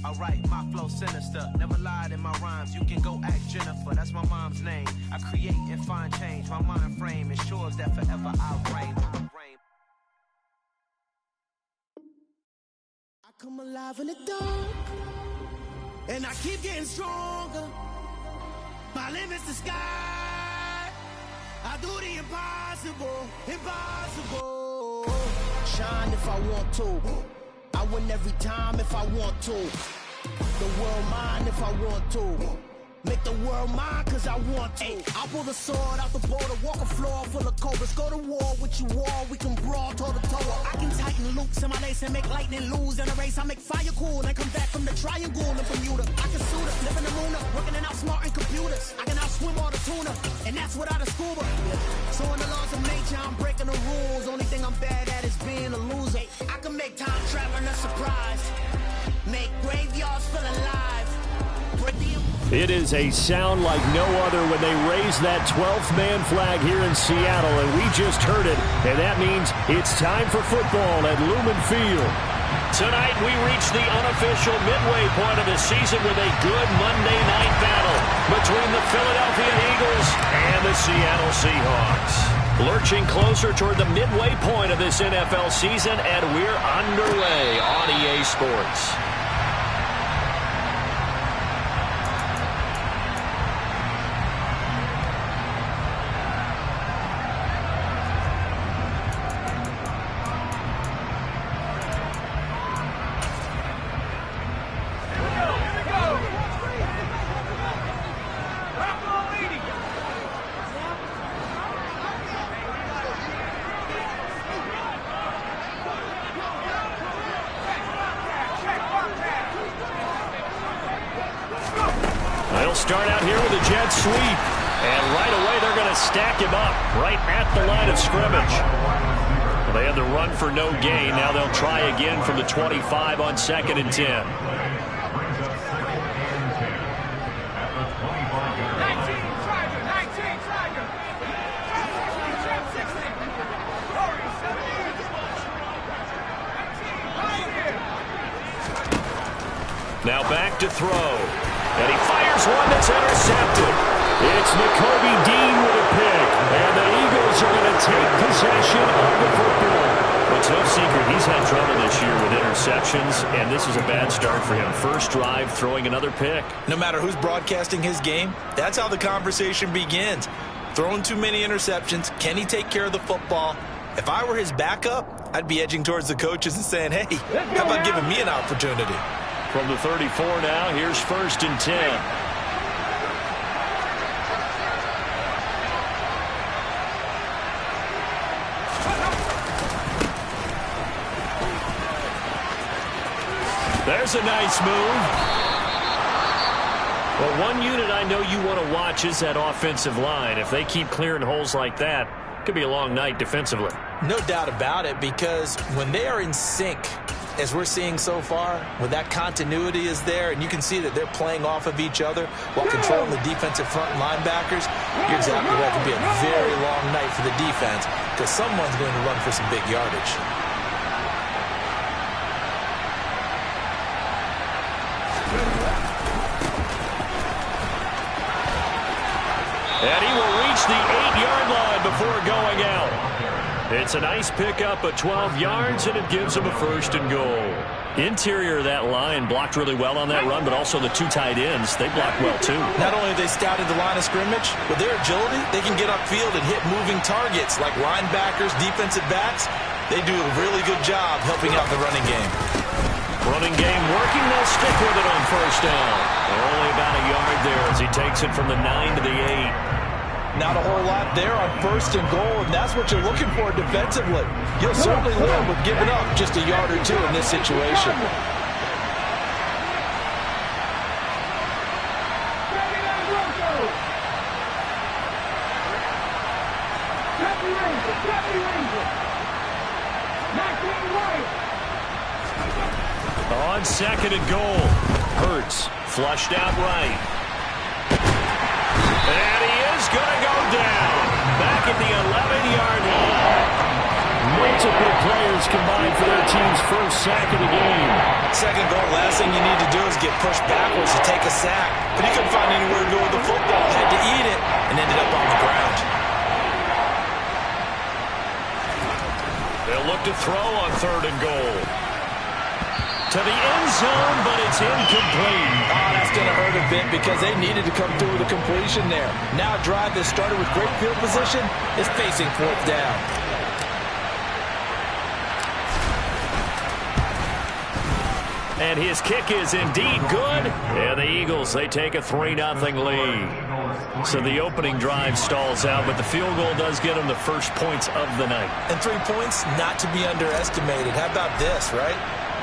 Alright, my flow sinister. Never lied in my rhymes. You can go ask Jennifer. That's my mom's name. I create and find change. My mind frame ensures that forever I'll reign. I come alive in the dark, and I keep getting stronger. My limit's the sky. I do the impossible, impossible. Shine if I want to. I win every time if I want to. The world mine if I want to. Make the world mine cause I want to. I pull the sword out the border, walk a floor full of cobras. Go to war with you all, we can brawl toe to toe. I can tighten loops in my lace and make lightning lose in a race. I make fire cool and come back from the triangle in Bermuda. I can suit up, live in the moon up, working and outsmarting computers. I can outswim all the tuna, and that's without a scuba. So in the laws of nature, I'm breaking the rules. Only thing I'm bad at is being a loser. I can make time traveling a surprise, make graveyards feel alive. It is a sound like no other when they raise that 12th man flag here in Seattle, and we just heard it, and that means it's time for football at Lumen Field. Tonight we reach the unofficial midway point of the season with a good Monday night battle between the Philadelphia Eagles and the Seattle Seahawks. Lurching closer toward the midway point of this NFL season, and we're underway on EA Sports. Start out here with a jet sweep. And right away, they're going to stack him up right at the line of scrimmage. Well, they had the run for no gain. Now they'll try again from the 25 on 2nd and 10. Now back to throw. And he fires one that's intercepted. It's Nakobe Dean with a pick. And the Eagles are going to take possession of the football. It's no secret he's had trouble this year with interceptions, and this is a bad start for him. First drive, throwing another pick. No matter who's broadcasting his game, that's how the conversation begins. Throwing too many interceptions. Can he take care of the football? If I were his backup, I'd be edging towards the coaches and saying, hey, how about giving me an opportunity? From the 34 now, here's 1st and 10. There's a nice move. Well, one unit I know you want to watch is that offensive line. If they keep clearing holes like that, it could be a long night defensively. No doubt about it, because when they are in sync, as we're seeing so far, when that continuity is there and you can see that they're playing off of each other while controlling the defensive front linebackers, you're exactly right. It could be a very long night for the defense because someone's going to run for some big yardage. And he will reach the 8-yard line before going out. It's a nice pickup of 12 yards, and it gives him a 1st and goal. Interior of that line blocked really well on that run, but also the 2 tight ends, they blocked well too. Not only have they scouted the line of scrimmage, with their agility, they can get upfield and hit moving targets like linebackers, defensive backs. They do a really good job helping out the running game. Running game working, they'll stick with it on 1st down. Only about a yard there as he takes it from the 9 to the 8. Not a whole lot there on 1st and goal, and that's what you're looking for defensively. You'll certainly live with giving up just a yard or two in this situation. On 2nd and goal, Hurts flushed out right. And he is going to go down. Back at the 11-yard line. Multiple players combined for their team's first sack of the game. Second goal, last thing you need to do is get pushed backwards to take a sack. But he couldn't find anywhere to go with the football. Had to eat it and ended up on the ground. They'll look to throw on 3rd and goal. To the end zone, but it's incomplete. Oh, that's going to hurt a bit because they needed to come through with a completion there. Now a drive that started with great field position is facing 4th down. And his kick is indeed good. And the Eagles, they take a 3-0 lead. So the opening drive stalls out, but the field goal does get them the first points of the night. And 3 points, not to be underestimated. How about this, right?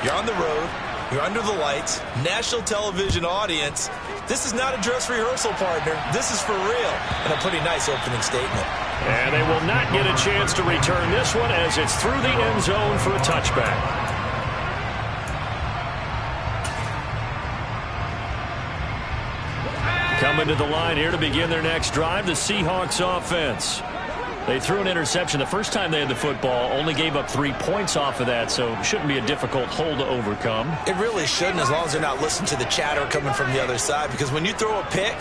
You're on the road. You're under the lights. National television audience. This is not a dress rehearsal, partner. This is for real. And a pretty nice opening statement. And they will not get a chance to return this one as it's through the end zone for a touchback. Coming to the line here to begin their next drive, the Seahawks offense. They threw an interception the first time they had the football, only gave up 3 points off of that, so it shouldn't be a difficult hole to overcome. It really shouldn't, as long as they're not listening to the chatter coming from the other side, because when you throw a pick,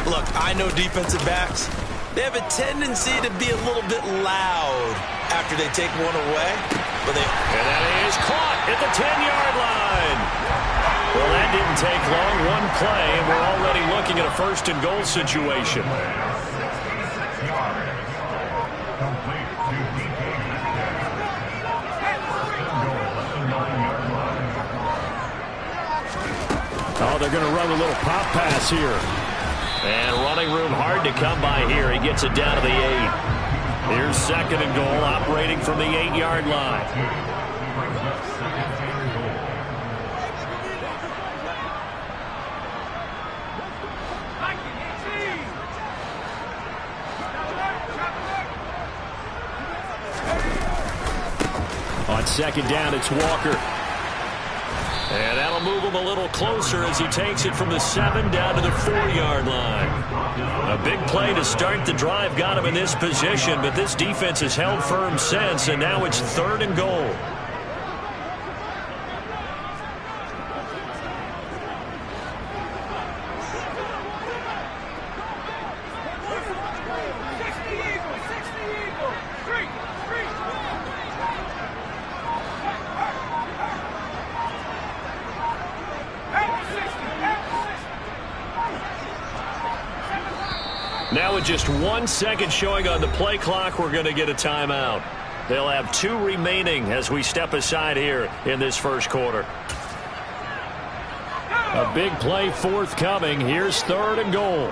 look, I know defensive backs, they have a tendency to be a little bit loud after they take one away. And that is caught at the 10-yard line. Well, that didn't take long. One play, and we're already looking at a 1st and goal situation. Oh, they're going to run a little pop pass here. And running room hard to come by here. He gets it down to the 8. Here's 2nd and goal, operating from the 8-yard line. On 2nd down, it's Walker. And that'll move him a little closer as he takes it from the 7 down to the 4-yard line. A big play to start the drive got him in this position, but this defense has held firm since, and now it's 3rd and goal. Now with just 1 second showing on the play clock, we're going to get a timeout. They'll have 2 remaining as we step aside here in this first quarter. A big play forthcoming. Here's 3rd and goal.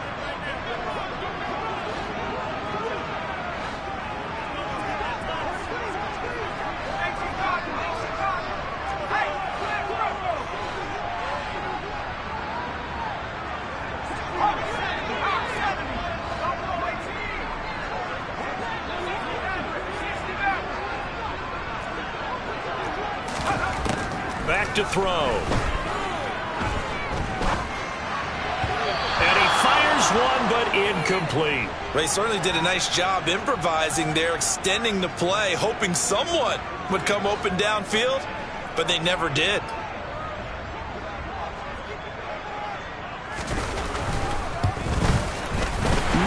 Back to throw. And he fires one, but incomplete. They certainly did a nice job improvising there, extending the play, hoping someone would come open downfield, but they never did.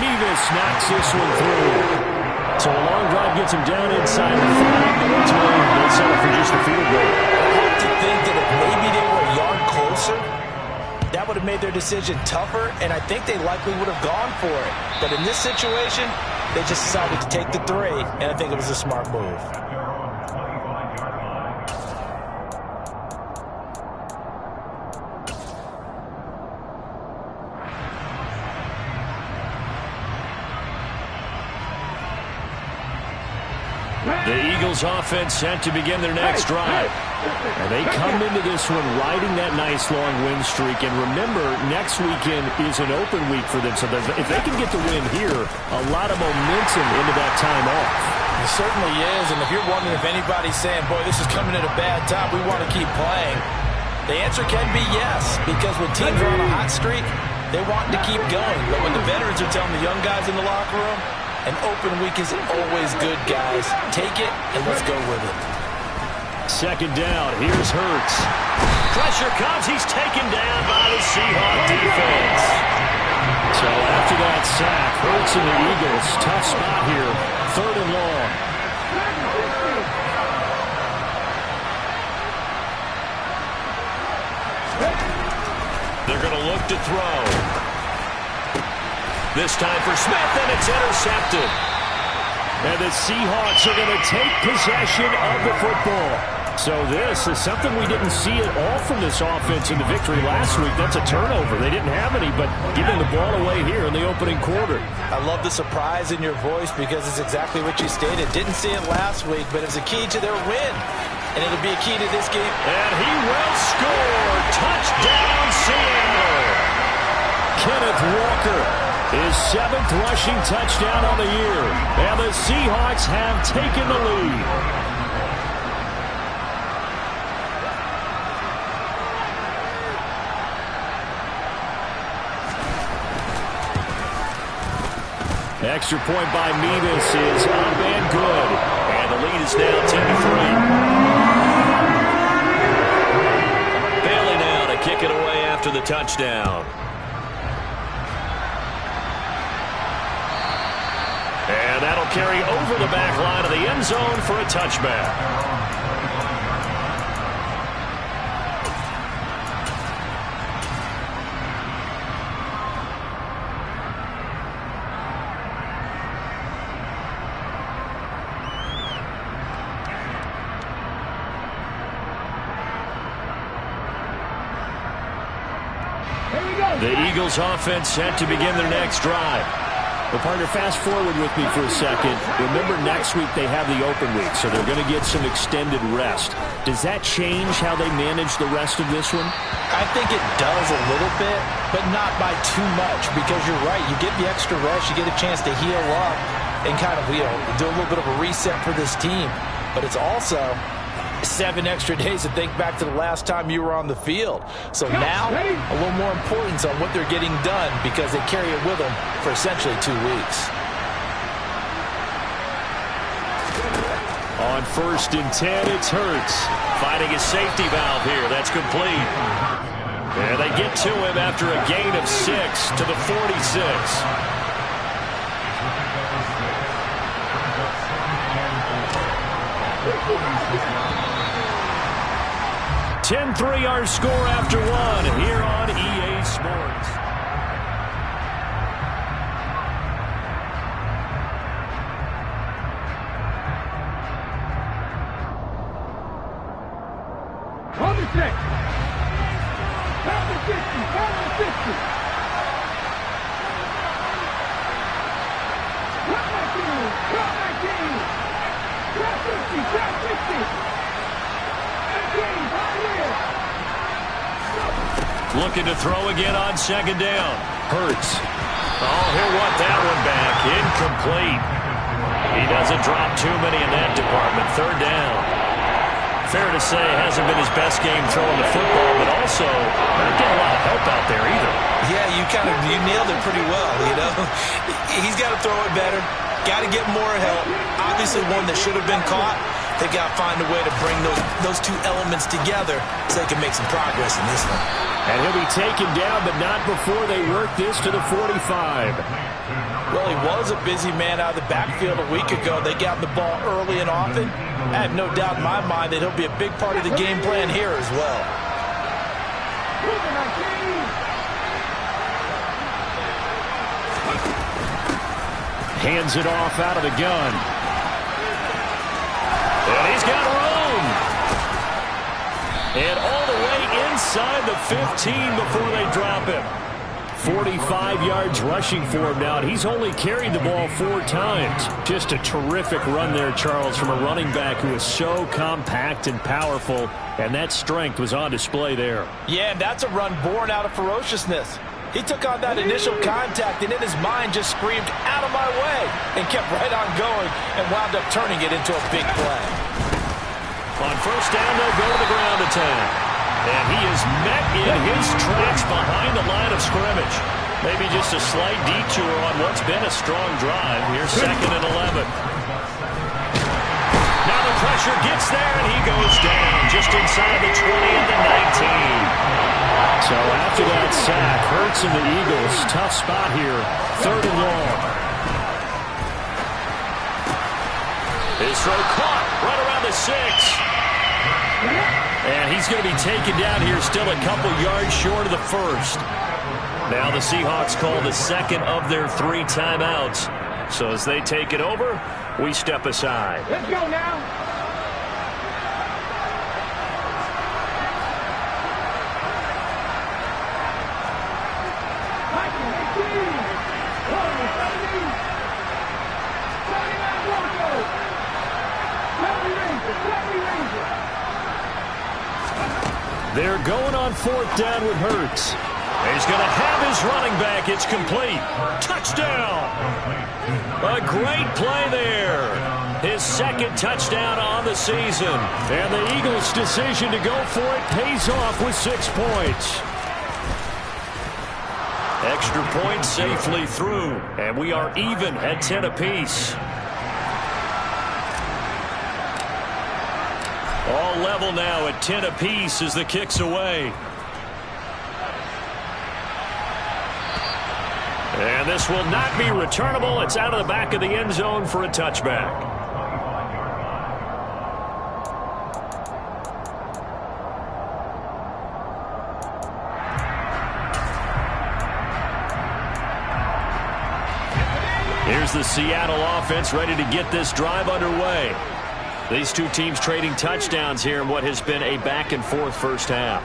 Nevis knocks this one through. So a long drive gets him down inside the 5, but ultimately they'll settle for just the field goal. I hope to think that if maybe they were a yard closer, that would have made their decision tougher, and I think they likely would have gone for it. But in this situation, they just decided to take the 3, and I think it was a smart move. The Eagles offense set to begin their next drive. And they come into this one riding that nice long win streak. And remember, next weekend is an open week for them. So if they can get the win here, a lot of momentum into that time off. It certainly is. And if you're wondering if anybody's saying, boy, this is coming at a bad time, we want to keep playing, the answer can be yes. Because when teams are on a hot streak, they want to keep going. But when the veterans are telling the young guys in the locker room, an open week is always good, guys. Take it, and let's go with it. 2nd down. Here's Hurts. Tries pressure comes. He's taken down by the Seahawk defense. So after that sack, Hurts and the Eagles, tough spot here. 3rd and long. They're going to look to throw. This time for Smith, and it's intercepted. And the Seahawks are going to take possession of the football. So this is something we didn't see at all from this offense in the victory last week. That's a turnover. They didn't have any, but giving the ball away here in the opening quarter. I love the surprise in your voice because it's exactly what you stated. Didn't see it last week, but it's a key to their win. And it'll be a key to this game. And he will score. Touchdown, Seattle. Kenneth Walker, his 7th rushing touchdown on the year. And the Seahawks have taken the lead. Extra point by Mevis is up and good. And the lead is now 10-3. Bailey now to kick it away after the touchdown. And that'll carry over the back line of the end zone for a touchback. The Eagles offense set to begin their next drive. Well, partner, fast forward with me for a second. Remember, next week they have the open week, so they're going to get some extended rest. Does that change how they manage the rest of this one? I think it does a little bit, but not by too much, because you're right. You get the extra rest, you get a chance to heal up and kind of, do a little bit of a reset for this team. But it's also 7 extra days to think back to the last time you were on the field. So now, a little more importance on what they're getting done because they carry it with them for essentially 2 weeks. On 1st and 10, it's Hurts. Finding his safety valve here. That's complete. And they get to him after a gain of 6 to the 46. 10-3 our score after 1 here on EA Sports. On the 6. Down the 60. Down the 60. Drop 19. Drop 19. Drop 50. Drop 50. Looking to throw again on 2nd down. Hurts. Oh, he'll want that one back. Incomplete. He doesn't drop too many in that department. 3rd down. Fair to say, it hasn't been his best game throwing the football, but also not getting a lot of help out there either. Yeah, you nailed it pretty well, He's got to throw it better. Got to get more help. Obviously one that should have been caught. They got to find a way to bring those 2 elements together so they can make some progress in this one. And he'll be taken down, but not before they work this to the 45. Well, he was a busy man out of the backfield a week ago. They got the ball early and often. I have no doubt in my mind that he'll be a big part of the game plan here as well. Hands it off out of the gun. And he's got room. And all the way inside the 15 before they drop him. 45 yards rushing for him now, and he's only carried the ball 4 times. Just a terrific run there, Charles, from a running back who is so compact and powerful, and that strength was on display there. Yeah, and that's a run born out of ferociousness. He took on that initial contact and in his mind just screamed, "Out of my way," and kept right on going and wound up turning it into a big play. On 1st down, they'll go to the ground attack. And he is met in his tracks behind the line of scrimmage. Maybe just a slight detour on what's been a strong drive. Here's 2nd and 11. Now the pressure gets there, and he goes down just inside the 20 at the 19. points in the Eagles. Tough spot here. 3rd and long. His throw caught right around the 6. And he's going to be taken down here, still a couple yards short of the 1st. Now the Seahawks call the 2nd of their 3 timeouts. So as they take it over, we step aside. Let's go now. They're going on 4th down with Hurts. He's going to have his running back. It's complete. Touchdown. A great play there. His 2nd touchdown on the season. And the Eagles' decision to go for it pays off with 6 points. Extra point safely through. And we are even at 10 apiece. All level now at 10 apiece as the kick's away. And this will not be returnable. It's out of the back of the end zone for a touchback. Here's the Seattle offense ready to get this drive underway. These two teams trading touchdowns here in what has been a back-and-forth first half.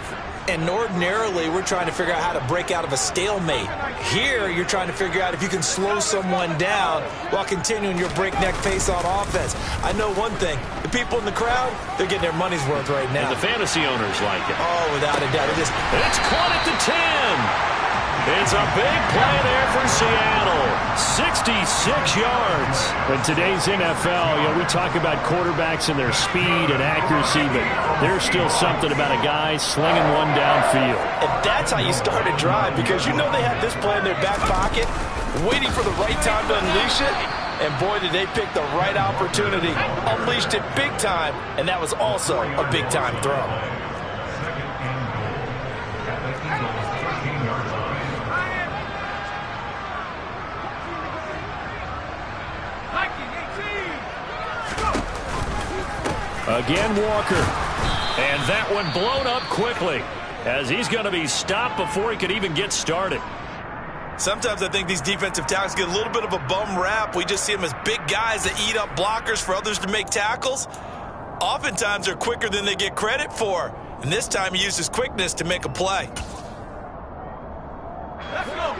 And ordinarily, we're trying to figure out how to break out of a stalemate. Here, you're trying to figure out if you can slow someone down while continuing your breakneck pace on offense. I know one thing. The people in the crowd, they're getting their money's worth right now. And the fantasy owners like it. Oh, without a doubt. It's caught at the 10. It's a big play there for Seattle. 66 yards. In today's NFL, we talk about quarterbacks and their speed and accuracy, but there's still something about a guy slinging one downfield. And that's how you start a drive, because you know they have this play in their back pocket, waiting for the right time to unleash it. And boy, did they pick the right opportunity. Unleashed it big time, and that was also a big-time throw. Again, Walker. And that one blown up quickly as he's going to be stopped before he could even get started. Sometimes I think these defensive tackles get a little bit of a bum rap. We just see them as big guys that eat up blockers for others to make tackles. Oftentimes they're quicker than they get credit for. And this time he used his quickness to make a play.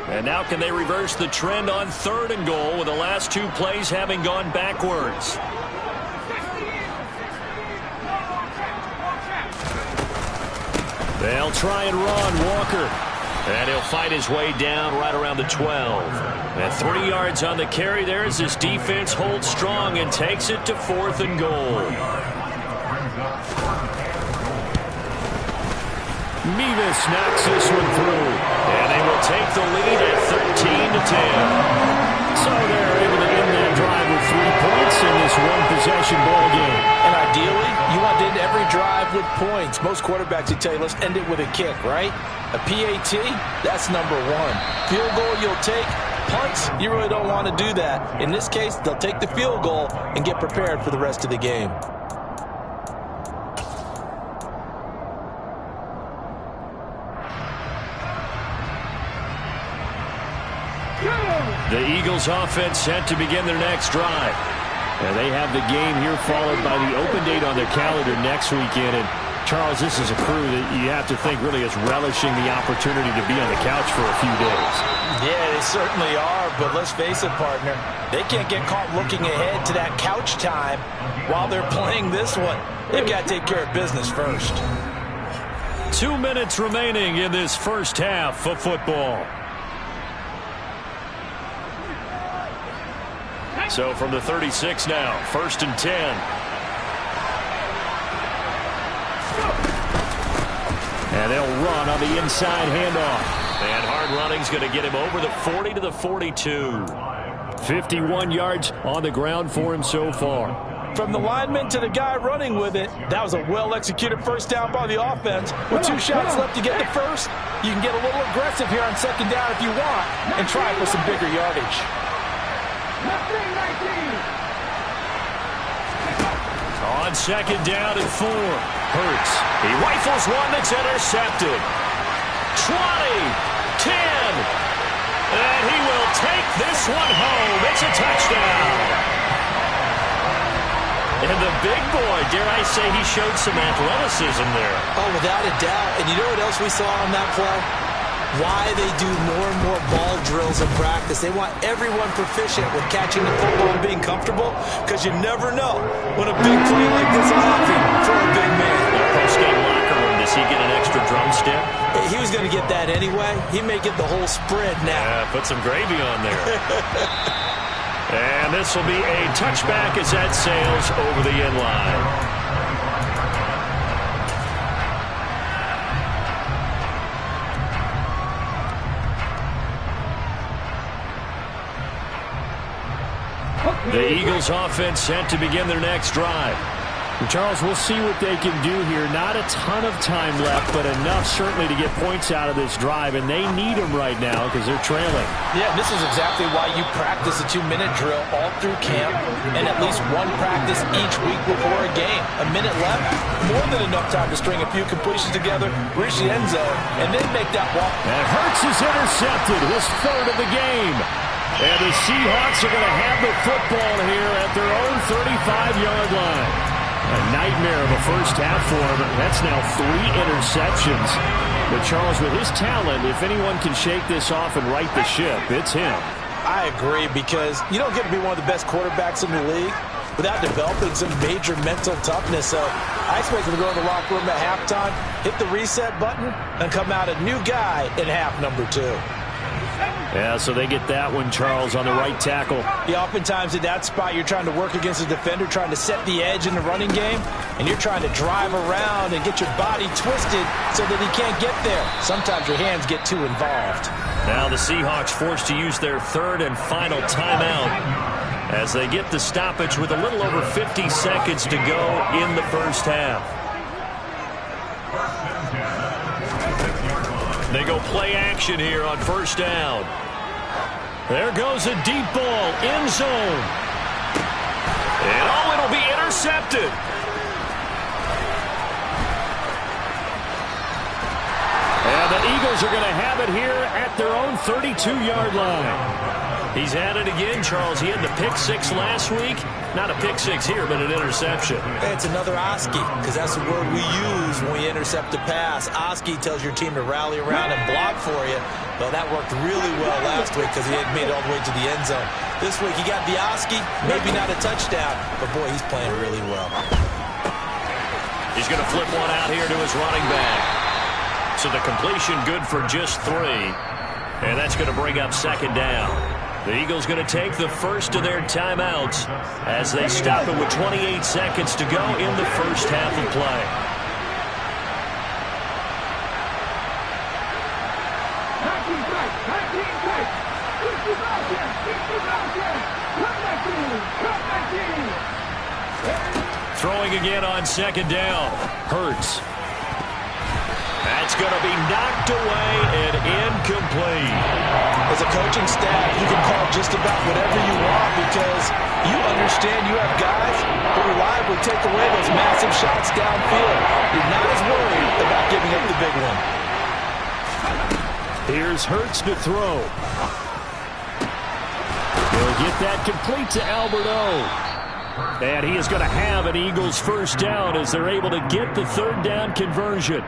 And now can they reverse the trend on 3rd and goal with the last 2 plays having gone backwards? They'll try and run Walker. And he'll fight his way down right around the 12. And 3 yards on the carry there as his defense holds strong and takes it to 4th and goal. Mevis knocks this one through. And they will take the lead at 13-10. So they're able to end that drive with 3 points in this one-possession ball game. And ideally, you want to end every drive with points. Most quarterbacks would tell you, let's end it with a kick, right? A PAT, that's number 1. Field goal you'll take. Punts, you really don't want to do that. In this case, they'll take the field goal and get prepared for the rest of the game. The Eagles offense set to begin their next drive. And they have the game here followed by the open date on their calendar next weekend. And Charles, this is a crew that you have to think really is relishing the opportunity to be on the couch for a few days. Yeah, they certainly are, but let's face it, partner. They can't get caught looking ahead to that couch time while they're playing this one. They've got to take care of business first. 2 minutes remaining in this first half of football. So from the 36 now, 1st and 10. And they'll run on the inside handoff. And hard running's going to get him over the 40 to the 42. 51 yards on the ground for him so far. From the lineman to the guy running with it, that was a well-executed first down by the offense. With 2 shots left to get the first, you can get a little aggressive here on second down if you want and try for some bigger yardage. On second down and 4, Hurts. He rifles one that's intercepted. 20, 10, and he will take this one home. It's a touchdown. And the big boy, dare I say, he showed some athleticism there. Oh, without a doubt. And you know what else we saw on that play? Why they do more and more ball drills in practice. They want everyone proficient with catching the football and being comfortable, because you never know when a big play like this will happen for a big man. The post-game locker room, does he get an extra drumstick? He was going to get that anyway. He may get the whole spread now. Yeah, put some gravy on there. And this will be a touchback as that sails over the end line. The Eagles offense set to begin their next drive. Charles, we'll see what they can do here. Not a ton of time left, but enough certainly to get points out of this drive, and they need them right now because they're trailing. Yeah, this is exactly why you practice a 2-minute drill all through camp and at least one practice each week before a game. A minute left, more than enough time to string a few completions together, reach the end zone, and then make that walk. And Hurts is intercepted, his 3rd of the game. And the Seahawks are going to have the football here at their own 35-yard line. A nightmare of a first half for him. That's now 3 interceptions. But Charles, with his talent, if anyone can shake this off and right the ship, it's him. I agree, because you don't get to be one of the best quarterbacks in the league without developing some major mental toughness. So I expect him to go to the locker room at halftime, hit the reset button, and come out a new guy in half number 2. Yeah, so they get that one, Charles, on the right tackle. Yeah, oftentimes at that spot, you're trying to work against a defender, trying to set the edge in the running game, and you're trying to drive around and get your body twisted so that he can't get there. Sometimes your hands get too involved. Now the Seahawks forced to use their 3rd and final timeout as they get the stoppage with a little over 50 seconds to go in the first half. They go play action here on first down. There goes a deep ball, end zone. And oh, it'll be intercepted. And the Eagles are going to have it here at their own 32-yard line. He's at it again, Charles. He had the pick 6 last week. Not a pick 6 here, but an interception. It's another Oski, because that's the word we use when we intercept a pass. Oski tells your team to rally around and block for you. Well, that worked really well last week because he had made it all the way to the end zone. This week he got the Oski, maybe not a touchdown, but boy, he's playing really well. He's going to flip one out here to his running back. So the completion good for just 3. And that's going to bring up second down. The Eagles going to take the first of their timeouts as they stop it with 28 seconds to go in the first half of play. Throwing again on second down. Hurts. That's going to be knocked away and incomplete. As a coaching staff, you can call just about whatever you want because you understand you have guys who reliably take away those massive shots downfield. You're not as worried about giving up the big one. Here's Hurts to throw. He'll get that complete to Alberto. And he is going to have an Eagles first down as they're able to get the third down conversion.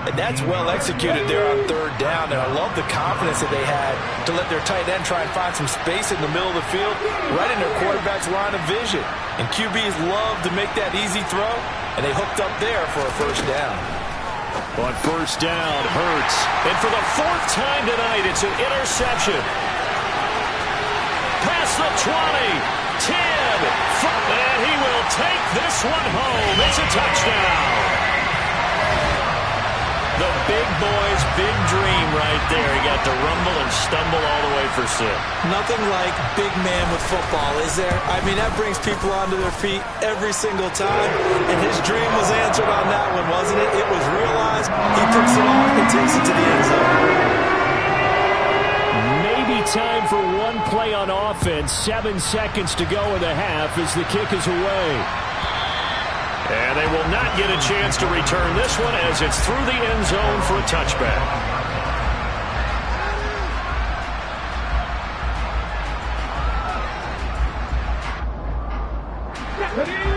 And that's well executed there on third down. And I love the confidence that they had to let their tight end try and find some space in the middle of the field, right in their quarterback's line of vision. And QBs love to make that easy throw, and they hooked up there for a first down. On first down, Hurts. And for the 4th time tonight, it's an interception. Past the 20, 10, 5, and he will take this one home. It's a touchdown. The big boy's big dream right there. He got to rumble and stumble all the way for 6. Nothing like big man with football, is there? I mean, that brings people onto their feet every single time. And his dream was answered on that one, wasn't it? It was realized. He picks it off and takes it to the end zone. Maybe time for one play on offense. 7 seconds to go in the half as the kick is away. And they will not get a chance to return this one as it's through the end zone for a touchback.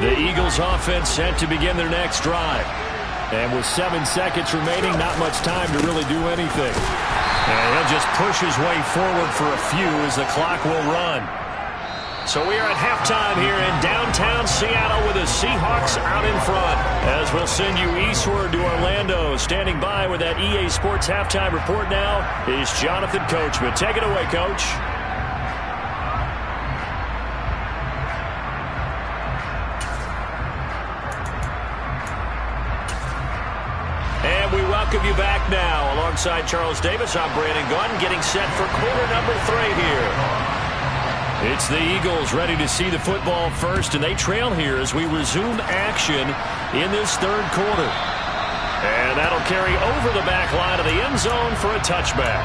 The Eagles offense set to begin their next drive. And with 7 seconds remaining, not much time to really do anything. And he'll just push his way forward for a few as the clock will run. So we are at halftime here in downtown Seattle with the Seahawks out in front. As we'll send you eastward to Orlando. Standing by with that EA Sports halftime report now is Jonathan Coachman. Take it away, Coach. And we welcome you back now. Alongside Charles Davis, I'm Brandon Gunn, getting set for quarter number 3 here. It's the Eagles ready to see the football first, and they trail here as we resume action in this third quarter. And that'll carry over the back line of the end zone for a touchback.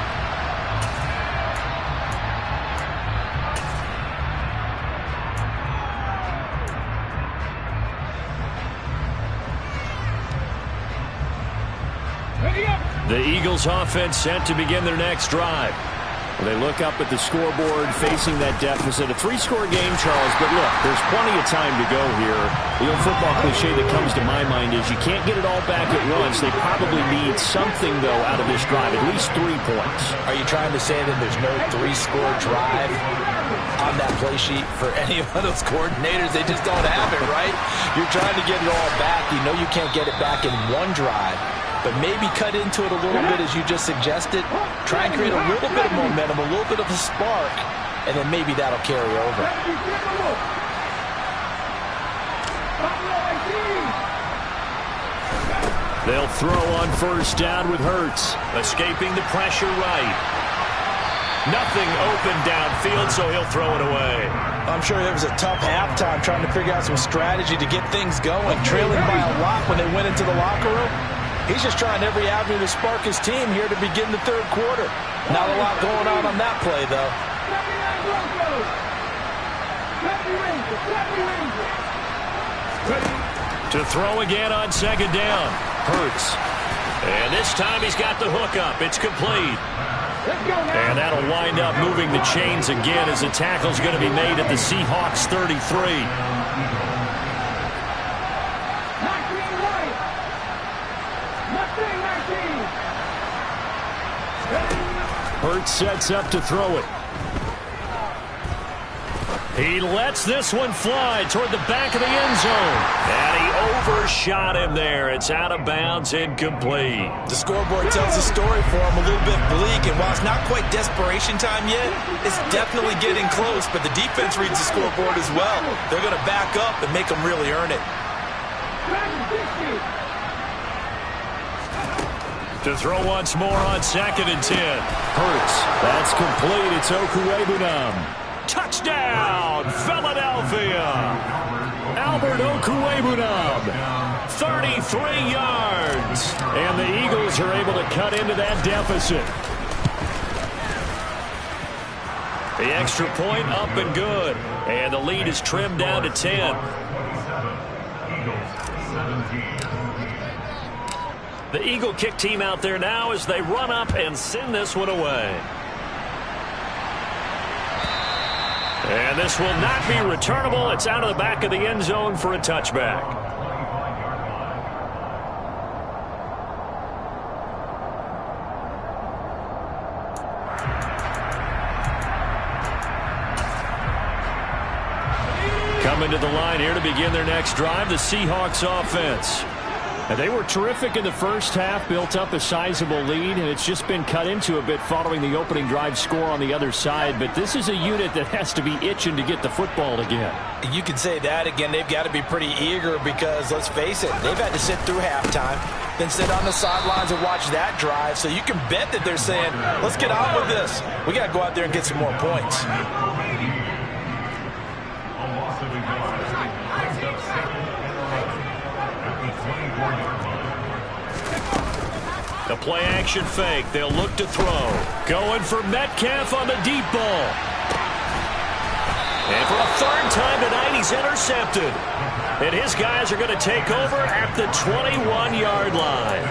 The Eagles offense set to begin their next drive. They look up at the scoreboard facing that deficit. A 3-score game, Charles, but look, there's plenty of time to go here. The old football cliche that comes to my mind is you can't get it all back at once. They probably need something, though, out of this drive, at least 3 points. Are you trying to say that there's no 3-score drive on that play sheet for any of those coordinators? They just don't have it, right? You're trying to get it all back. You know you can't get it back in one drive. But maybe cut into it a little bit as you just suggested. Try and create a little bit of momentum, a little bit of a spark, and then maybe that'll carry over. They'll throw on first down with Hurts. Escaping the pressure right. Nothing open downfield, so he'll throw it away. I'm sure there was a tough halftime trying to figure out some strategy to get things going. Trailing by a lot when they went into the locker room. He's just trying every avenue to spark his team here to begin the third quarter. Not a lot going on that play, though. To throw again on second down. Hurts. And this time he's got the hook up. It's complete. And that'll wind up moving the chains again as the tackle's going to be made at the Seahawks 33. Hurts sets up to throw it. He lets this one fly toward the back of the end zone. And he overshot him there. It's out of bounds, incomplete. The scoreboard tells the story for him, a little bit bleak. And while it's not quite desperation time yet, it's definitely getting close. But the defense reads the scoreboard as well. They're going to back up and make them really earn it. To throw once more on 2nd and 10. Hurts. That's complete. It's Okuwebunam. Touchdown, Philadelphia. Albert Okuwebunam. 33 yards. And the Eagles are able to cut into that deficit. The extra point up and good. And the lead is trimmed down to 10. The Eagle kick team out there now as they run up and send this one away. And this will not be returnable. It's out of the back of the end zone for a touchback. Coming to the line here to begin their next drive, the Seahawks offense. And they were terrific in the first half, built up a sizable lead, and it's just been cut into a bit following the opening drive score on the other side. But this is a unit that has to be itching to get the football again. You can say that again. They've got to be pretty eager because, let's face it, they've had to sit through halftime. than sit on the sidelines and watch that drive. So you can bet that they're saying, let's get on with this. We got to go out there and get some more points. The play action fake. They'll look to throw. Going for Metcalf on the deep ball. And for a third time tonight, he's intercepted. And his guys are going to take over at the 21-yard line.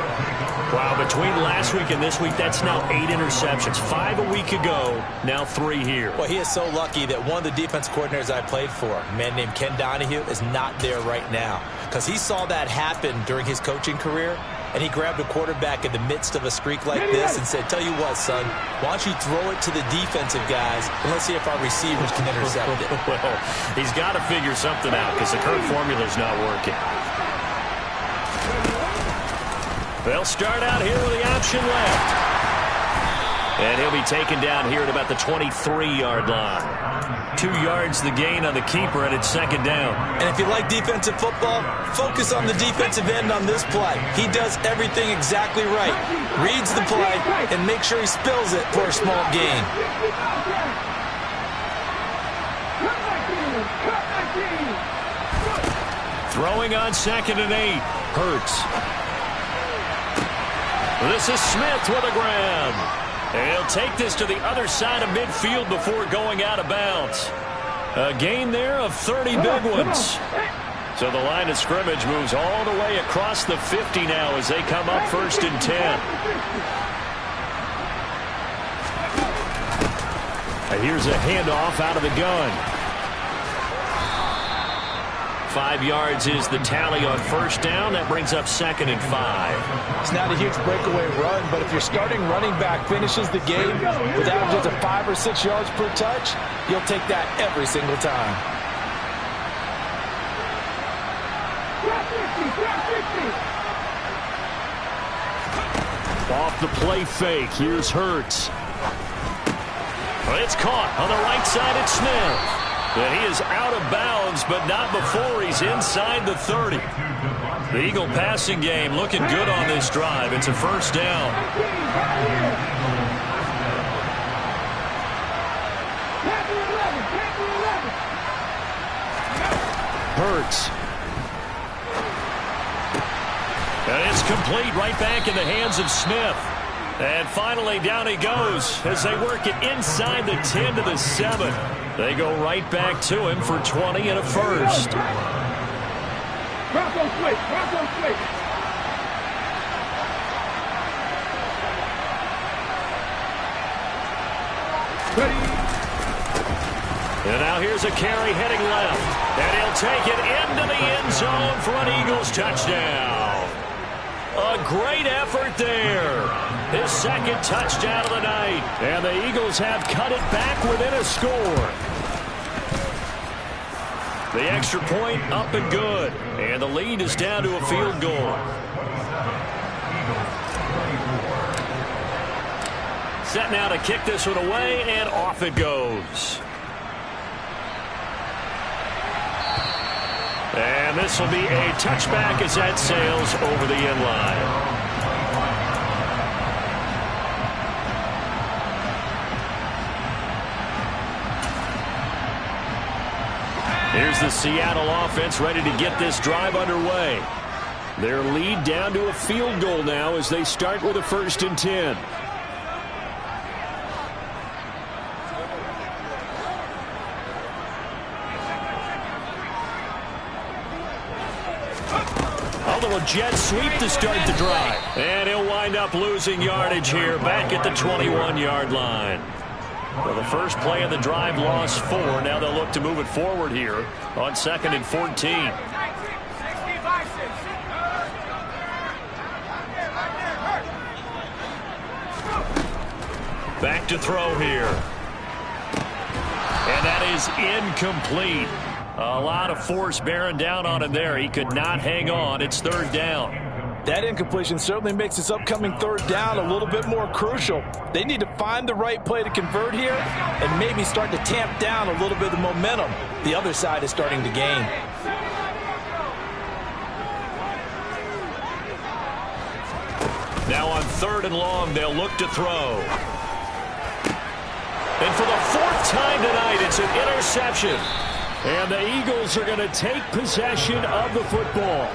Wow, between last week and this week, that's now 8 interceptions. 5 a week ago, now 3 here. Well, he is so lucky that one of the defense coordinators I played for, a man named Ken Donahue, is not there right now. Because he saw that happen during his coaching career, and he grabbed a quarterback in the midst of a streak like this and said, tell you what, son, why don't you throw it to the defensive guys, and let's see if our receivers can intercept it. Well, he's got to figure something out because the current formula is not working. They'll start out here with the option left. And he'll be taken down here at about the 23-yard line. 2 yards the gain on the keeper, and it's second down. And if you like defensive football, focus on the defensive end on this play. He does everything exactly right. Reads the play and makes sure he spills it for a small gain. Throwing on 2nd and 8. Hurts. This is Smith with a grab. And he'll take this to the other side of midfield before going out of bounds. A gain there of 30 big ones. So the line of scrimmage moves all the way across the 50 now as they come up 1st and 10. And here's a handoff out of the gun. 5 yards is the tally on 1st down. That brings up 2nd and 5. It's not a huge breakaway run, but if your starting running back finishes the game with averages of 5 or 6 yards per touch, you'll take that every single time. Off the play fake. Here's Hurts. It's caught on the right side. It's Smith. And he is out of bounds, but not before he's inside the 30. The Eagle passing game looking good on this drive. It's a 1st down. Hurts. And it's complete right back in the hands of Smith. And finally down he goes as they work it inside the 10 to the 7. They go right back to him for 20 and a 1st. Bronco switch, Bronco switch. And now here's a carry heading left. And he'll take it into the end zone for an Eagles touchdown. A great effort there. His 2nd touchdown of the night. And the Eagles have cut it back within a score. The extra point up and good. And the lead is down to a field goal. Set now to kick this one away, and off it goes. And this will be a touchback as that sails over the end line. Here's the Seattle offense ready to get this drive underway. Their lead down to a field goal now as they start with a 1st and 10. A little jet sweep to start the drive. And he'll wind up losing yardage here back at the 21-yard line. Well, the first play of the drive lost 4. Now they'll look to move it forward here on 2nd and 14. Back to throw here. And that is incomplete. A lot of force bearing down on him there. He could not hang on. It's 3rd down. That incompletion certainly makes this upcoming 3rd down a little bit more crucial. They need to find the right play to convert here and maybe start to tamp down a little bit of the momentum the other side is starting to gain. Now on 3rd and long, they'll look to throw. And for the 4th time tonight, it's an interception. And the Eagles are going to take possession of the football.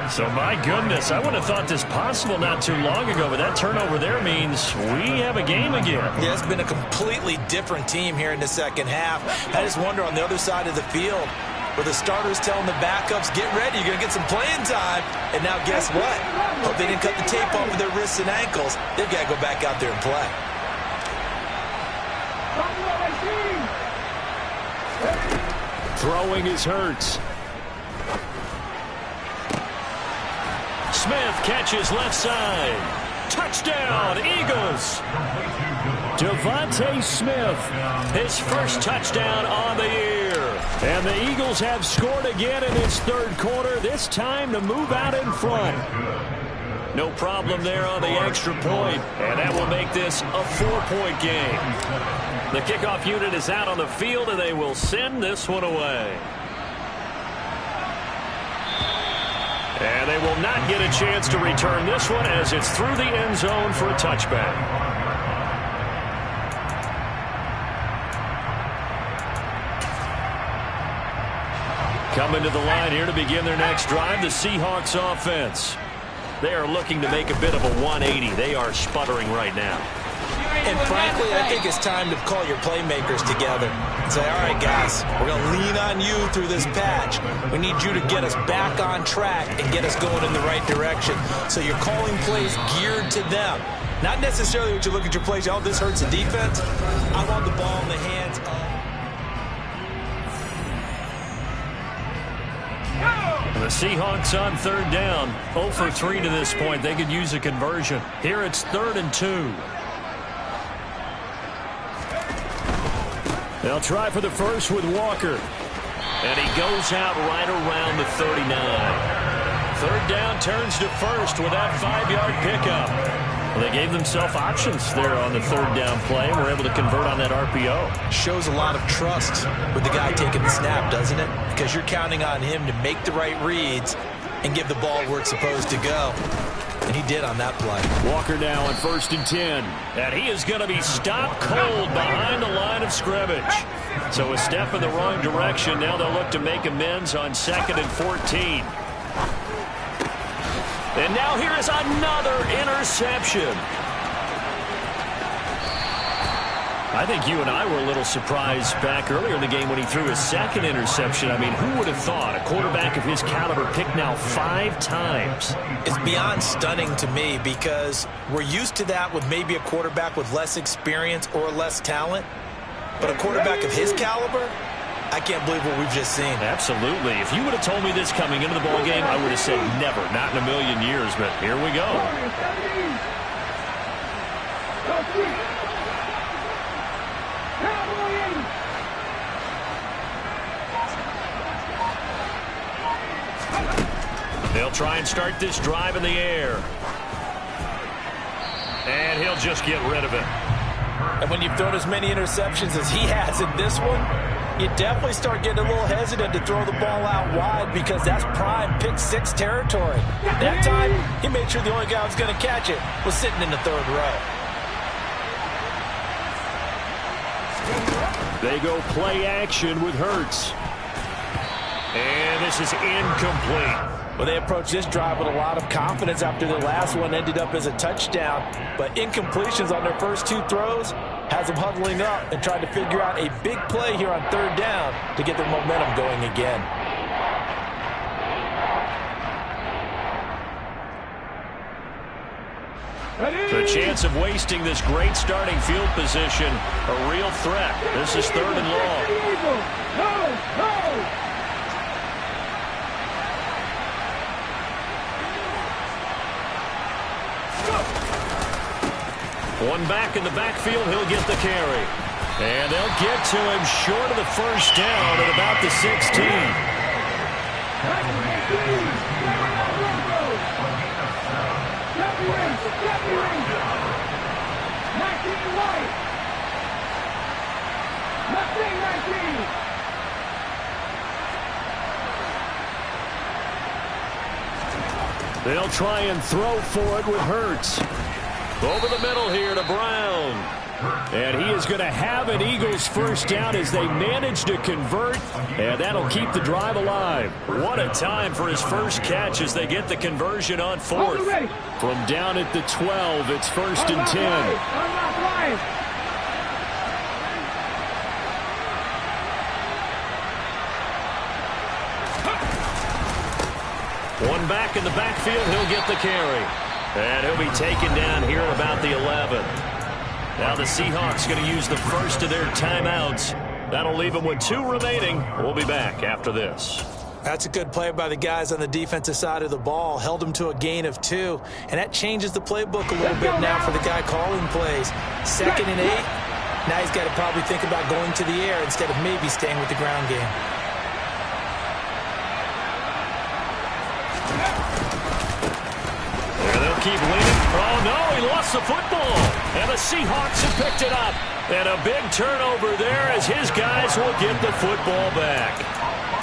So, my goodness, I would have thought this possible not too long ago, but that turnover there means we have a game again. Yeah, it's been a completely different team here in the second half. I just wonder on the other side of the field, where the starters telling the backups, get ready, you're going to get some playing time. And now guess what? Hope they didn't cut the tape off of their wrists and ankles. They've got to go back out there and play. Throwing is Hurts. Smith catches left side. Touchdown, Eagles. Devontae Smith, his first touchdown on the year. And the Eagles have scored again in this 3rd quarter, this time to move out in front. No problem there on the extra point, and that will make this a 4-point game. The kickoff unit is out on the field, and they will send this one away. And they will not get a chance to return this one as it's through the end zone for a touchback. Coming to the line here to begin their next drive, the Seahawks offense. They are looking to make a bit of a 180. They are sputtering right now. And frankly, I think it's time to call your playmakers together and say, all right, guys, we're going to lean on you through this patch. We need you to get us back on track and get us going in the right direction. So you're calling plays geared to them. Not necessarily what you look at your plays, oh, this hurts the defense. I want the ball in the hands of... The Seahawks on 3rd down. 0 for 3 to this point. They could use a conversion. Here it's 3rd and 2. They'll try for the first with Walker. And he goes out right around the 39. 3rd down turns to first with that 5-yard pickup. Well, they gave themselves options there on the 3rd down play and were able to convert on that RPO. Shows a lot of trust with the guy taking the snap, doesn't it? Because you're counting on him to make the right reads and give the ball where it's supposed to go. And he did on that play. Walker now on 1st and 10. And he is going to be stopped cold behind the line of scrimmage. So a step in the wrong direction. Now they'll look to make amends on 2nd and 14. And now here is another interception. I think you and I were a little surprised back earlier in the game when he threw his 2nd interception. I mean, who would have thought a quarterback of his caliber picked now 5 times? It's beyond stunning to me because we're used to that with maybe a quarterback with less experience or less talent. But a quarterback of his caliber, I can't believe what we've just seen. Absolutely. If you would have told me this coming into the ball game, I would have said never, not in a million years. But here we go. They'll try and start this drive in the air. And he'll just get rid of it. And when you've thrown as many interceptions as he has in this one, you definitely start getting a little hesitant to throw the ball out wide because that's prime pick 6 territory. That time, he made sure the only guy who was going to catch it was sitting in the 3rd row. They go play action with Hurts. And this is incomplete. Well, they approached this drive with a lot of confidence after their last one ended up as a touchdown. But incompletions on their first 2 throws has them huddling up and trying to figure out a big play here on 3rd down to get their momentum going again. The chance of wasting this great starting field position, a real threat. This is 3rd and long. One back in the backfield, he'll get the carry. And they'll get to him short of the first down at about the 16. They'll try and throw for it with Hurts. Over the middle here to Brown. And he is going to have an Eagles first down as they manage to convert, and that'll keep the drive alive. What a time for his first catch as they get the conversion on fourth. From down at the 12, it's 1st and 10. One back in the backfield, he'll get the carry. And he'll be taken down here at about the 11. Now the Seahawks going to use the first of their timeouts. That'll leave them with 2 remaining. We'll be back after this. That's a good play by the guys on the defensive side of the ball. Held them to a gain of 2. And that changes the playbook a little bit now for the guy calling plays. 2nd and 8. Now he's got to probably think about going to the air instead of maybe staying with the ground game. Keep leading. Oh, no, he lost the football. And the Seahawks have picked it up. And a big turnover there as his guys will get the football back.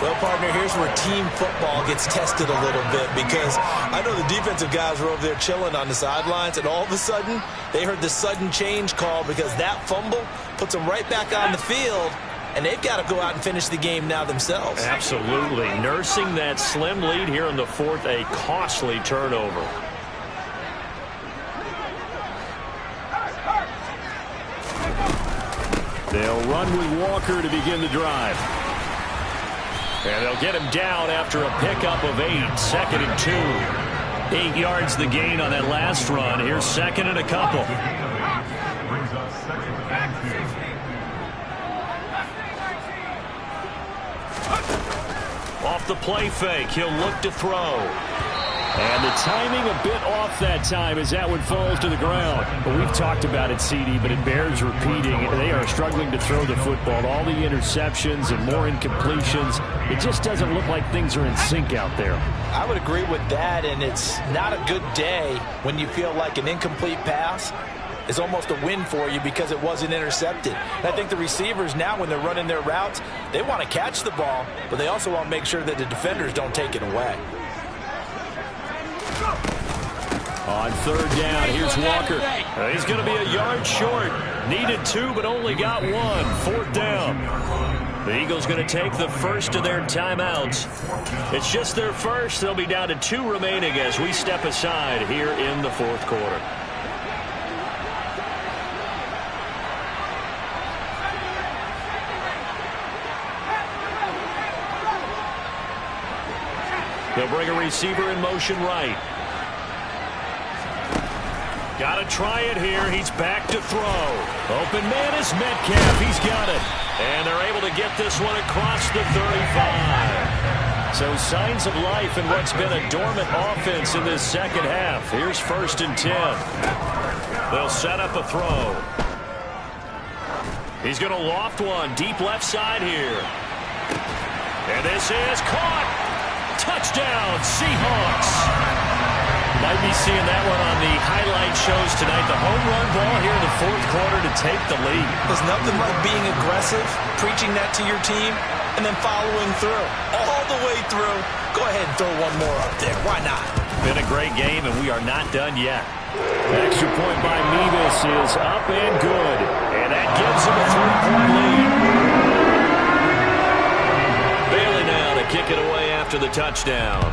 Well, partner, here's where team football gets tested a little bit because I know the defensive guys were over there chilling on the sidelines, and all of a sudden they heard the sudden change call because that fumble puts them right back on the field, and they've got to go out and finish the game now themselves. Absolutely. Nursing that slim lead here in the 4th, a costly turnover. They'll run with Walker to begin the drive. And they'll get him down after a pickup of 8, 2nd and 2. 8 yards the gain on that last run. Here's 2nd and a couple. Off the play fake, he'll look to throw. And the timing a bit off that time as that one falls to the ground. Well, we've talked about it, CD, but it bears repeating. They are struggling to throw the football. All the interceptions and more incompletions. It just doesn't look like things are in sync out there. I would agree with that, and it's not a good day when you feel like an incomplete pass is almost a win for you because it wasn't intercepted. And I think the receivers now, when they're running their routes, they want to catch the ball, but they also want to make sure that the defenders don't take it away. On 3rd down, here's Walker. He's going to be a yard short. Needed 2, but only got 1. 4th down. The Eagles going to take the first of their timeouts. It's just their first. They'll be down to 2 remaining as we step aside here in the 4th quarter. They'll bring a receiver in motion right. Got to try it here. He's back to throw. Open man is Metcalf. He's got it. And they're able to get this one across the 35. So signs of life in what's been a dormant offense in this second half. Here's 1st and 10. They'll set up a throw. He's going to loft one deep left side here. And this is caught. Touchdown, Seahawks. Might be seeing that one on the highlight shows tonight. The home run ball here in the 4th quarter to take the lead. There's nothing like being aggressive, preaching that to your team, and then following through. All the way through. Go ahead and throw one more up there. Why not? Been a great game, and we are not done yet. Extra point by Mevis is up and good. And that gives them a 3-point lead. Bailey now to kick it away after the touchdown.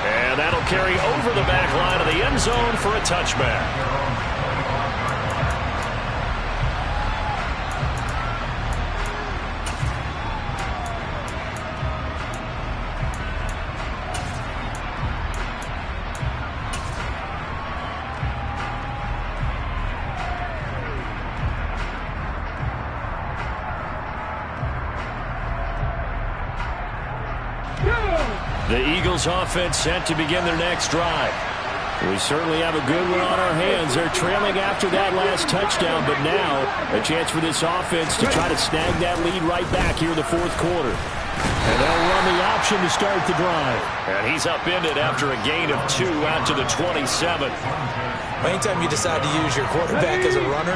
And that'll carry over the back line of the end zone for a touchback. The Eagles offense set to begin their next drive. We certainly have a good one on our hands. They're trailing after that last touchdown, but now a chance for this offense to try to snag that lead right back here in the 4th quarter. And they'll run the option to start the drive. And he's upended after a gain of 2 out to the 27. Anytime you decide to use your quarterback as a runner,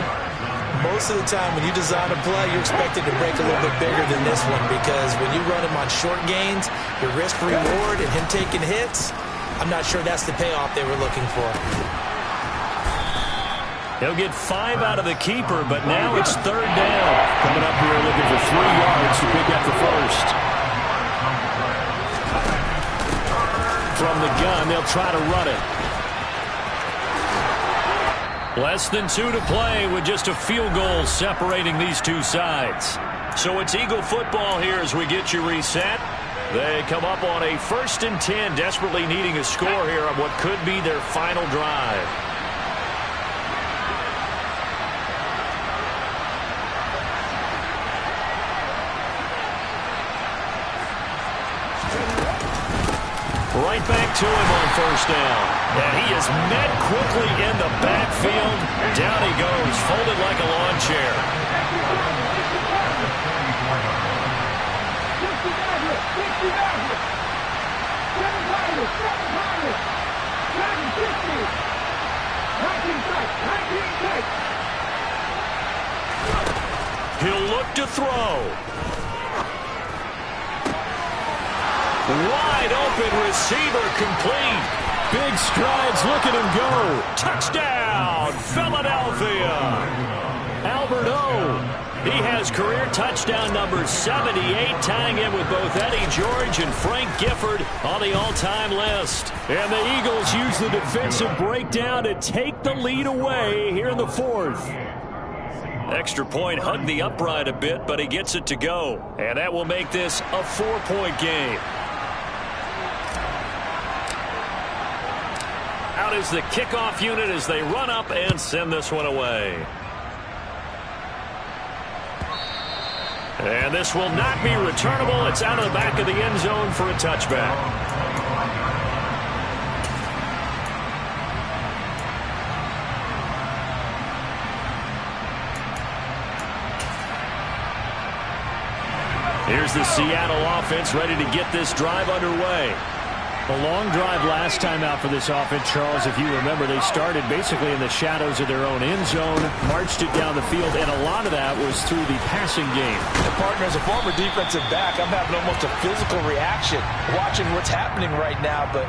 most of the time when you design a play, you're expected to break a little bit bigger than this one because when you run him on short gains, your risk reward and him taking hits, I'm not sure that's the payoff they were looking for. He'll get 5 out of the keeper, but now it's 3rd down. Coming up here looking for 3 yards to pick up the first. From the gun, they'll try to run it. Less than 2 to play with just a field goal separating these two sides. So it's Eagle football here as we get you reset. They come up on a 1st and 10, desperately needing a score here on what could be their final drive. Right back to him on 1st down. And he is met quickly in the backfield. Down he goes, folded like a lawn chair. He'll look to throw. Wide open receiver complete. Big strides, look at him go. Touchdown, Philadelphia. Albert O. He has career touchdown number 78, tying in with both Eddie George and Frank Gifford on the all-time list. And the Eagles use the defensive breakdown to take the lead away here in the 4th. Extra point hugged the upright a bit, but he gets it to go. And that will make this a 4-point game. Out is the kickoff unit as they run up and send this one away. And this will not be returnable. It's out of the back of the end zone for a touchback. Here's the Seattle offense ready to get this drive underway. A long drive last time out for this offense, Charles. If you remember, they started basically in the shadows of their own end zone, marched it down the field, and a lot of that was through the passing game. And partner, as a former defensive back, I'm having almost a physical reaction watching what's happening right now. But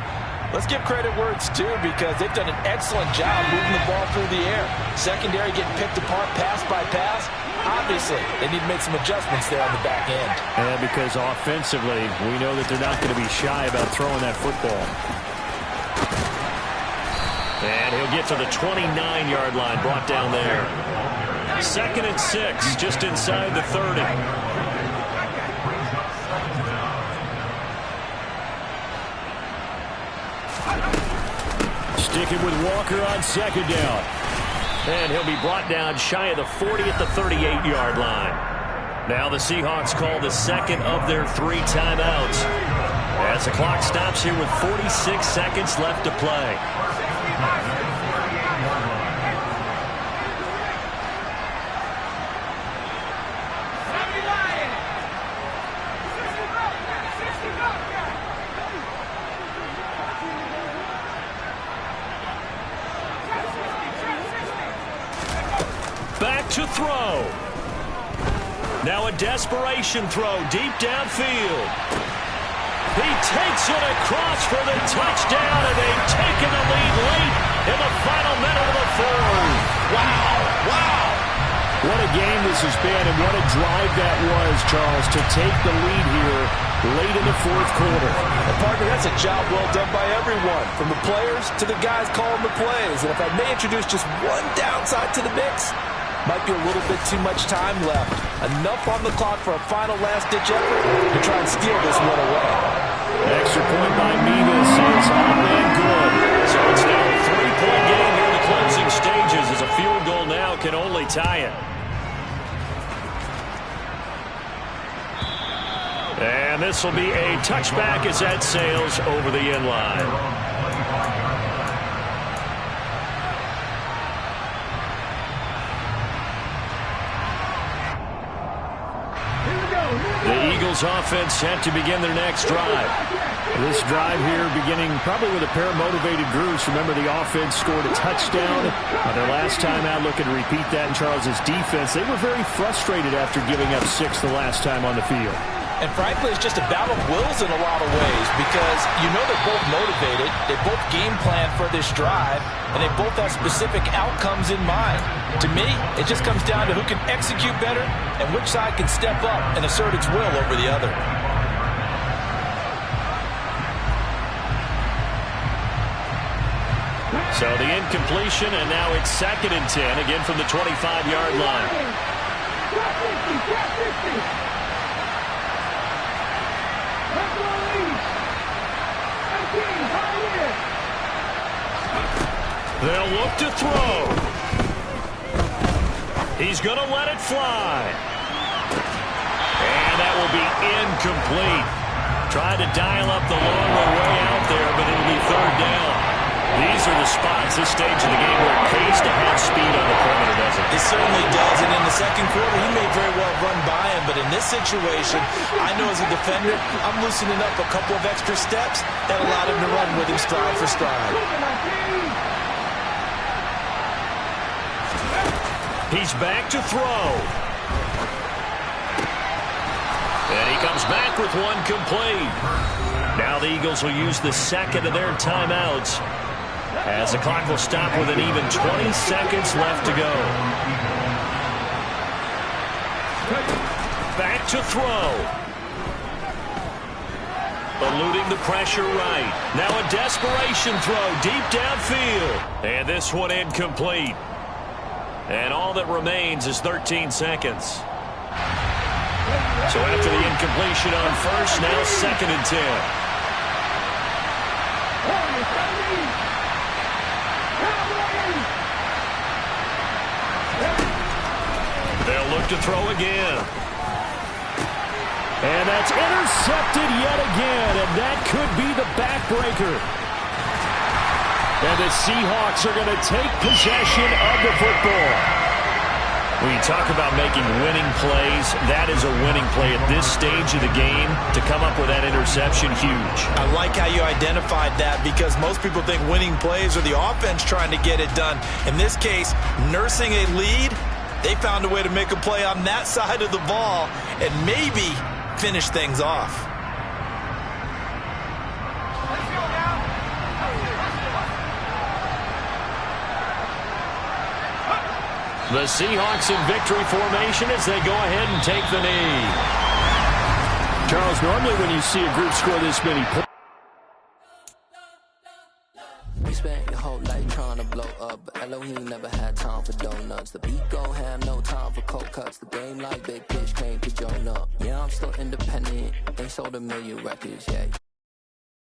let's give credit where it's due, because they've done an excellent job moving the ball through the air. Secondary getting picked apart pass by pass. Obviously, they need to make some adjustments there on the back end. And because offensively, we know that they're not going to be shy about throwing that football. And he'll get to the 29-yard line, brought down there. 2nd and 6, just inside the 30. Sticking with Walker on 2nd down. And he'll be brought down shy of the 40 at the 38-yard line. Now the Seahawks call the 2nd of their 3 timeouts, as the clock stops here with 46 seconds left to play. To throw. Now a desperation throw deep downfield. He takes it across for the touchdown, and they've taken the lead late in the final minute of the 4th. Wow. What a game this has been, and what a drive that was, Charles, to take the lead here late in the 4th quarter. And partner, that's a job well done by everyone, from the players to the guys calling the plays. And if I may introduce just one downside to the mix, might be a little bit too much time left. Enough on the clock for a final last-ditch effort to try and steal this one away. Extra point by Mevis is up and good. So it's now a 3-point game here in the closing stages, as a field goal now can only tie it. And this will be a touchback as that sails over the end line. The Eagles offense set to begin their next drive. This drive here beginning probably with a pair of motivated groups. Remember, the offense scored a touchdown on their last time out. Looking to repeat that in Charles's defense. They were very frustrated after giving up 6 the last time on the field. And frankly, it's just a battle of wills in a lot of ways because you know they're both motivated, they both game plan for this drive, and they both have specific outcomes in mind. To me, it just comes down to who can execute better and which side can step up and assert its will over the other. So the incompletion, and now it's 2nd and 10, again from the 25-yard line. They'll look to throw. He's going to let it fly. And that will be incomplete. Tried to dial up the long way out there, but it'll be 3rd down. These are the spots, this stage of the game, where it pays to have speed on the perimeter, doesn't it? It certainly does, and in the second quarter, he may very well run by him, but in this situation, I know as a defender, I'm loosening up a couple of extra steps that allowed him to run with him stride for stride. He's back to throw. And he comes back with one complete. Now the Eagles will use the 2nd of their timeouts as the clock will stop with an even 20 seconds left to go. Back to throw. Eluding the pressure right. Now a desperation throw deep downfield. And this one incomplete. And all that remains is 13 seconds. So after the incompletion on 1st, now 2nd and 10. They'll look to throw again. And that's intercepted yet again, and that could be the backbreaker. And the Seahawks are going to take possession of the football. When you talk about making winning plays, that is a winning play at this stage of the game. To come up with that interception, huge. I like how you identified that because most people think winning plays are the offense trying to get it done. In this case, nursing a lead, they found a way to make a play on that side of the ball and maybe finish things off. The Seahawks in victory formation as they go ahead and take the knee. Charles, normally when you see a group score this many points, we spent your whole life trying to blow up, but Elohim never had time for donuts. The beat go ham, no time for cold cuts. The game like Big Pitch came to join up. Yeah, I'm still independent, ain't sold a million records yet.